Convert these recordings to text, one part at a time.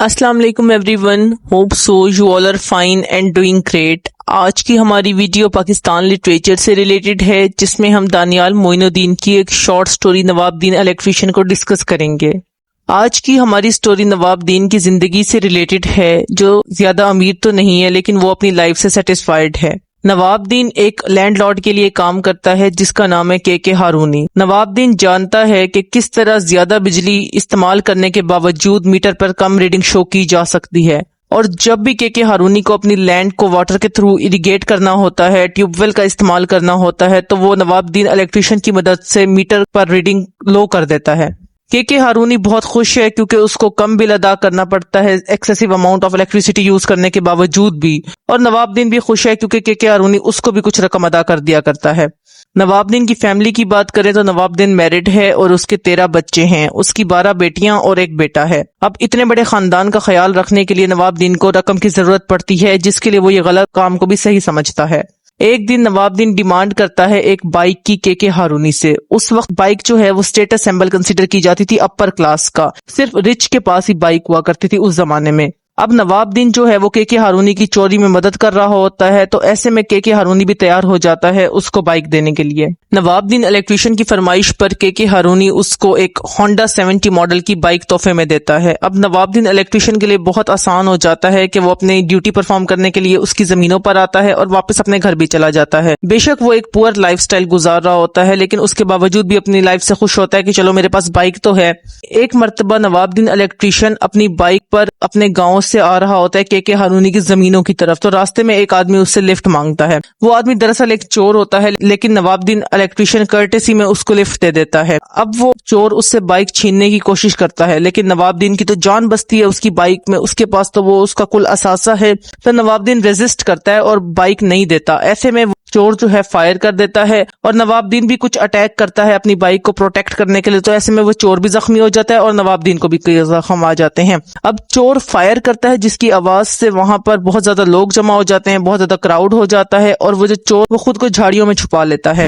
السلام علیکم everyone, hope so you all are fine and doing great. آج کی ہماری ویڈیو پاکستان لٹریچر سے ریلیٹڈ ہے، جس میں ہم دانیال معین الدین کی ایک short story Nawab Din electrician کو ڈسکس کریں گے۔ آج کی ہماری سٹوری نواب دین کی زندگی سے ریلیٹڈ ہے، جو زیادہ امیر تو نہیں ہے لیکن وہ اپنی لائف سے سیٹسفائیڈ ہے۔ نواب دین ایک لینڈ لارڈ کے لیے کام کرتا ہے جس کا نام ہے کے ہارونی۔ نواب دین جانتا ہے کہ کس طرح زیادہ بجلی استعمال کرنے کے باوجود میٹر پر کم ریڈنگ شو کی جا سکتی ہے، اور جب بھی کے ہارونی کو اپنی لینڈ کو واٹر کے تھرو اریگیٹ کرنا ہوتا ہے، ٹیوب ویل کا استعمال کرنا ہوتا ہے، تو وہ نواب دین الیکٹریشین کی مدد سے میٹر پر ریڈنگ لو کر دیتا ہے۔ کے ہارونی بہت خوش ہے کیونکہ اس کو کم بل ادا کرنا پڑتا ہے excessive amount of electricity use کرنے کے باوجود بھی، اور نواب دین بھی خوش ہے کیونکہ کے ہارونی اس کو بھی کچھ رقم ادا کر دیا کرتا ہے۔ نواب دین کی فیملی کی بات کریں تو نواب دین میرڈ ہے اور اس کے 13 بچے ہیں، اس کی 12 بیٹیاں اور ایک بیٹا ہے۔ اب اتنے بڑے خاندان کا خیال رکھنے کے لیے نواب دین کو رقم کی ضرورت پڑتی ہے، جس کے لیے وہ یہ غلط کام کو بھی صحیح سمجھتا ہے۔ ایک دن نواب دین ڈیمانڈ کرتا ہے ایک بائک کی کے ہارونی سے۔ اس وقت بائک جو ہے وہ اسٹیٹس سمبل کنسیڈر کی جاتی تھی اپر کلاس کا، صرف رچ کے پاس ہی بائک ہوا کرتی تھی اس زمانے میں۔ اب نواب دین جو ہے وہ کے ہارونی کی چوری میں مدد کر رہا ہوتا ہے، تو ایسے میں کے ہارونی بھی تیار ہو جاتا ہے اس کو بائک دینے کے لیے۔ نواب دین الیکٹریشین کی فرمائش پر کے ہارونی اس کو ایک ہونڈا 70 ماڈل کی بائک تحفے میں دیتا ہے۔ اب نواب دین الیکٹریشین کے لیے بہت آسان ہو جاتا ہے کہ وہ اپنی ڈیوٹی پرفارم کرنے کے لیے اس کی زمینوں پر آتا ہے اور واپس اپنے گھر بھی چلا جاتا ہے۔ بے شک وہ ایک پور لائف سٹائل گزار رہا ہوتا ہے، لیکن اس کے باوجود بھی اپنی لائف سے خوش ہوتا ہے کہ چلو میرے پاس بائک تو ہے۔ ایک مرتبہ نواب دین الیکٹریشین اپنی بائک پر اپنے گاؤں سے آ رہا ہوتا ہے کے ہارونی کی زمینوں کی طرف، تو راستے میں ایک آدمی اس سے لفٹ مانگتا ہے۔ وہ آدمی دراصل ایک چور ہوتا ہے، لیکن نواب دین الیکٹریشین کرٹیسی میں اس کو لفٹ دے دیتا ہے۔ اب وہ چور اس سے بائک چھیننے کی کوشش کرتا ہے، لیکن نواب دین کی تو جان بستی ہے اس کی بائک میں، اس کے پاس تو وہ اس کا کل اثاثہ ہے، تو نواب دین ریزسٹ کرتا ہے اور بائک نہیں دیتا۔ ایسے میں چور جو ہے فائر کر دیتا ہے، اور نواب دین بھی کچھ اٹیک کرتا ہے اپنی بائک کو پروٹیکٹ کرنے کے لیے، تو ایسے میں وہ چور بھی زخمی ہو جاتا ہے اور نواب دین کو بھی کئی زخم آ جاتے ہیں۔ اب چور فائر کرتا ہے جس کی آواز سے وہاں پر بہت زیادہ لوگ جمع ہو جاتے ہیں، بہت زیادہ کراؤڈ ہو جاتا ہے، اور وہ جو چور وہ خود کو جھاڑیوں میں چھپا لیتا ہے۔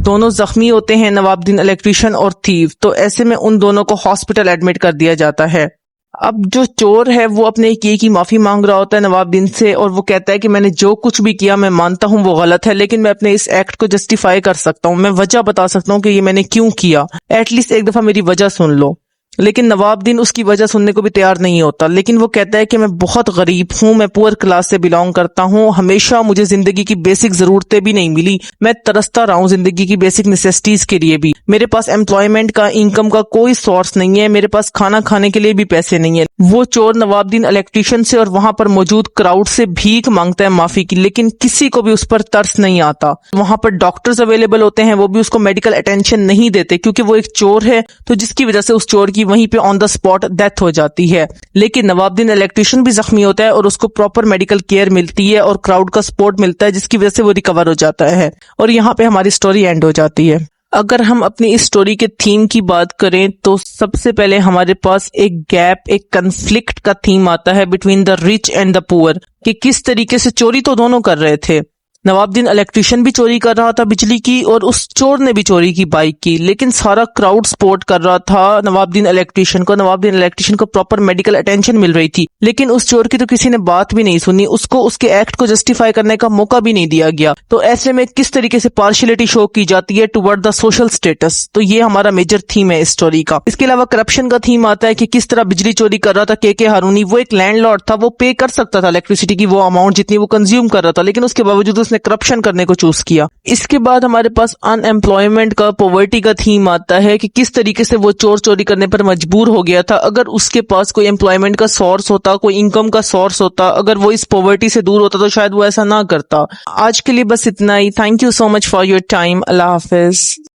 دونوں زخمی ہوتے ہیں، نواب دین الیکٹریشین اور تھیف، تو ایسے میں ان دونوں کو ہاسپٹل ایڈمٹ کر دیا جاتا ہے۔ اب جو چور ہے وہ اپنے کی معافی مانگ رہا ہوتا ہے نواب دین سے، اور وہ کہتا ہے کہ میں نے جو کچھ بھی کیا میں مانتا ہوں وہ غلط ہے، لیکن میں اپنے اس ایکٹ کو جسٹیفائی کر سکتا ہوں، میں وجہ بتا سکتا ہوں کہ یہ میں نے کیوں کیا، ایٹ لیسٹ ایک دفعہ میری وجہ سن لو۔ لیکن نواب دین اس کی وجہ سننے کو بھی تیار نہیں ہوتا، لیکن وہ کہتا ہے کہ میں بہت غریب ہوں، میں پور کلاس سے بلانگ کرتا ہوں، ہمیشہ مجھے زندگی کی بیسک ضرورتیں بھی نہیں ملی، میں ترستا رہا ہوں زندگی کی بیسک نیسیسٹیز کے لیے بھی، میرے پاس ایمپلائمنٹ کا انکم کا کوئی سورس نہیں ہے، میرے پاس کھانا کھانے کے لیے بھی پیسے نہیں ہے۔ وہ چور نواب دین الیکٹریشین سے اور وہاں پر موجود کراؤڈ سے بھیک مانگتا ہے معافی کی، لیکن کسی کو بھی اس پر ترس نہیں آتا۔ وہاں پر ڈاکٹرز اویلیبل ہوتے ہیں، وہ بھی اس کو میڈیکل اٹینشن نہیں دیتے کیونکہ وہ ایک چور ہے، تو جس کی وجہ سے اس چور کی وہیں پہ آن دا اسپاٹ ڈیتھ ہو جاتی ہے۔ لیکن نواب دین الیکٹریشین بھی زخمی ہوتا ہے اور اس کو پراپر میڈیکل کیئر ملتی ہے اور کراؤڈ کا سپورٹ ملتا ہے، جس کی وجہ سے وہ ریکور ہو جاتا ہے، اور یہاں پہ ہماری سٹوری اینڈ ہو جاتی ہے۔ اگر ہم اپنی اس سٹوری کے تھیم کی بات کریں تو سب سے پہلے ہمارے پاس ایک گیپ، ایک کنفلکٹ کا تھیم آتا ہے between the rich and the پور، کہ کس طریقے سے چوری تو دونوں کر رہے تھے۔ نواب دین الیکٹریشین بھی چوری کر رہا تھا بجلی کی، اور اس چور نے بھی چوری کی بائک کی، لیکن سارا کراؤڈ سپورٹ کر رہا تھا نواب دین الیکٹریشین کو۔ نواب دین الیکٹریشین کو پراپر میڈیکل اٹینشن مل رہی تھی، لیکن اس چور کی تو کسی نے بات بھی نہیں سنی، اس کو اس کے ایکٹ کو جسٹیفائی کرنے کا موقع بھی نہیں دیا گیا۔ تو ایسے میں کس طریقے سے پارشلٹی شو کی جاتی ہے ٹوورڈ دا سوشل سٹیٹس، تو یہ ہمارا میجر تھیم ہے اس سٹوری کا۔ اس کے علاوہ کرپشن کا تھیم آتا ہے کہ کس طرح بجلی چوری کر رہا تھا کے ہارونی۔ وہ ایک لینڈ لارڈ تھا، وہ پے کر سکتا تھا الیکٹریسٹی کی وہ اماؤنٹ جتنی وہ کنزیوم کر رہا تھا، لیکن اس کے باوجود اس نے کرپشن کرنے کو چوز کیا۔ اس کے بعد ہمارے پاس ان ایمپلائمنٹ کا، پاورٹی کا تھیم آتا ہے کہ کس طریقے سے وہ چور چوری کرنے پر مجبور ہو گیا تھا۔ اگر اس کے پاس کوئی ایمپلائمنٹ کا سورس ہوتا، کوئی انکم کا سورس ہوتا، اگر وہ اس پاورٹی سے دور ہوتا تو شاید وہ ایسا نہ کرتا۔ آج کے لیے بس اتنا ہی۔ Thank you so much for your time. اللہ حافظ۔